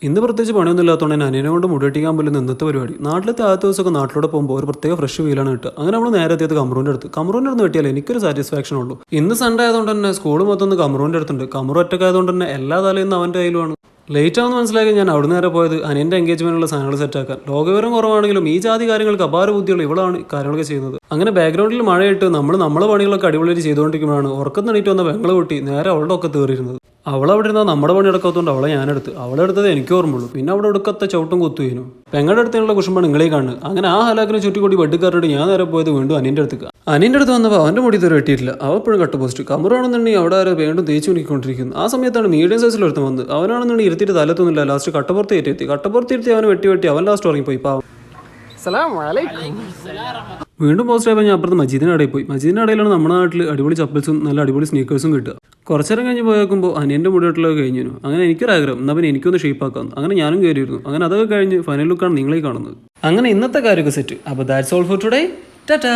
ഇന്ന് പ്രത്യേകിച്ച് പണിയൊന്നും ഇല്ലാത്തതുകൊണ്ട് തന്നെ അനിയനെ കൊണ്ട് മുടിവെട്ടിക്കാൻ പോലും ഇന്നത്തെ പരിപാടി. നാട്ടിലത്തെ ആദ്യത്തെ ദിവസമൊക്കെ നാട്ടിലൂടെ പോകുമ്പോൾ ഒരു പ്രത്യേക ഫ്രഷ് ഫീലാണ് കിട്ടുക. അങ്ങനെ നമ്മൾ നേരെ എത്തിയത് കമറൂൻ്റെ അടുത്ത് വെട്ടിയാൽ എനിക്കൊരു സാറ്റിസ്ഫാക്ഷൻ ഉള്ളൂ. ഇന്ന് സൺഡേ ആയതുകൊണ്ട് തന്നെ സ്കൂൾ മൊത്തം ഒന്ന് കമറൂൻ്റെ അടുത്തുണ്ട്. കമറു ഒറ്റക്കായതുകൊണ്ട് തന്നെ എല്ലാ തലയും അവൻ്റെ കയ്യിലുമാണ്. ലേറ്റ് ആവുന്ന മനസ്സിലാക്കി ഞാൻ അവിടെ നേരെ പോയത് അനിയൻ്റെ എൻഗേജ്മെന്റുള്ള സാധനങ്ങൾ സെറ്റാക്കാൻ. ലോകവിവരം കുറവാണെങ്കിലും ഈ ജാതി കാര്യങ്ങൾക്ക് അപാര ബുദ്ധിയുള്ള ഇവളാണ് കാര്യങ്ങളൊക്കെ ചെയ്യുന്നത്. അങ്ങനെ ബാക്ക്ഗ്രൗണ്ടിൽ മഴയിട്ട് നമ്മളെ പണികളൊക്കെ അടിപൊളിയായിട്ട് ചെയ്തുകൊണ്ടിരിക്കുമ്പോഴാണ് ഉറക്കം എണീറ്റ് വന്ന വെങ്ങള കൂട്ടി നേരെ അവളുടെ ഒക്കെ തീറിയിരുന്നത്. അവളവിടെ ഇരുന്നാൽ നമ്മുടെ പണി എടുക്കാത്തതുകൊണ്ട് അവളെ ഞാനെടുത്ത്. അവളെടുത്തത് എനിക്ക് ഓർമ്മയുള്ളൂ. പിന്നെ അവിടെ എടുക്കത്തെ ചവിട്ടും കുത്തുവീനും. പെങ്ങളുടെ അടുത്തുള്ള കുഷുമ്പാണ് നിങ്ങളെ കാണുന്നത്. അങ്ങനെ ആ ഹലാക്കിനെ ചുറ്റിക്കൂടി വെട്ടിക്കാരോട് ഞാൻ നേരെ പോയത് വീണ്ടും അനിയൻ്റെ അടുത്ത്. അനിയൻ്റെ അടുത്ത് വന്നപ്പോൾ അവൻ്റെ മുടി ഇതുവരെ വെട്ടിയിട്ടില്ല. അവപ്പോഴും കട്ട് പോസ്റ്റ്. കമറാണെന്നുണ്ടെങ്കിൽ അവിടെ ആരോ വീണ്ടും തേച്ച് ഉണിക്കൊണ്ടിരിക്കുന്നു. ആ സമയത്താണ് മീഡിയം സൈസിൽ ഒരുത്തം വന്നത്. അവനാണെന്നുണ്ടെങ്കിൽ ഇരുത്തിയിട്ട് തലത്തൊന്നുമില്ല. ലാസ്റ്റ് കട്ടപ്പുറത്ത് കട്ടപ്പുറത്തിരുത്തി അവനെ വെട്ടി അവൻ ലാസ്റ്റ് ഉറങ്ങിപ്പോയി. പാവം. വീണ്ടും പോസ്റ്റ് ആയപ്പോൾ ഞാൻ അപ്പുറത്ത് മജീദിൻ്റെ കടയിൽ പോയി. മജീദിൻ്റെ കടയിലാണ് നമ്മുടെ നാട്ടിൽ അടിപൊളി ചപ്പൽസും നല്ല അടിപൊളി സ്നീക്കേഴ്സും കിട്ടുക. കുറച്ചേരം കഴിഞ്ഞ് പോയേക്കുമ്പോൾ അനിയൻ്റെ മുടിവെട്ടിലൊക്കെ കഴിഞ്ഞു. അങ്ങനെ എനിക്കൊരാഗ്രഹം, എന്നാൽ പിന്നെ എനിക്കൊന്ന് ഷേപ്പാക്കാം. അങ്ങനെ ഞാനും കയറിയിരുന്നു. അങ്ങനെ അതൊക്കെ കഴിഞ്ഞ് ഫൈനൽ ലുക്കാണ് നിങ്ങളെ കാണുന്നത്. അങ്ങനെ ഇന്നത്തെ കാര്യമൊക്കെ സെറ്റ്. അപ്പോൾ that's all for today. Tata.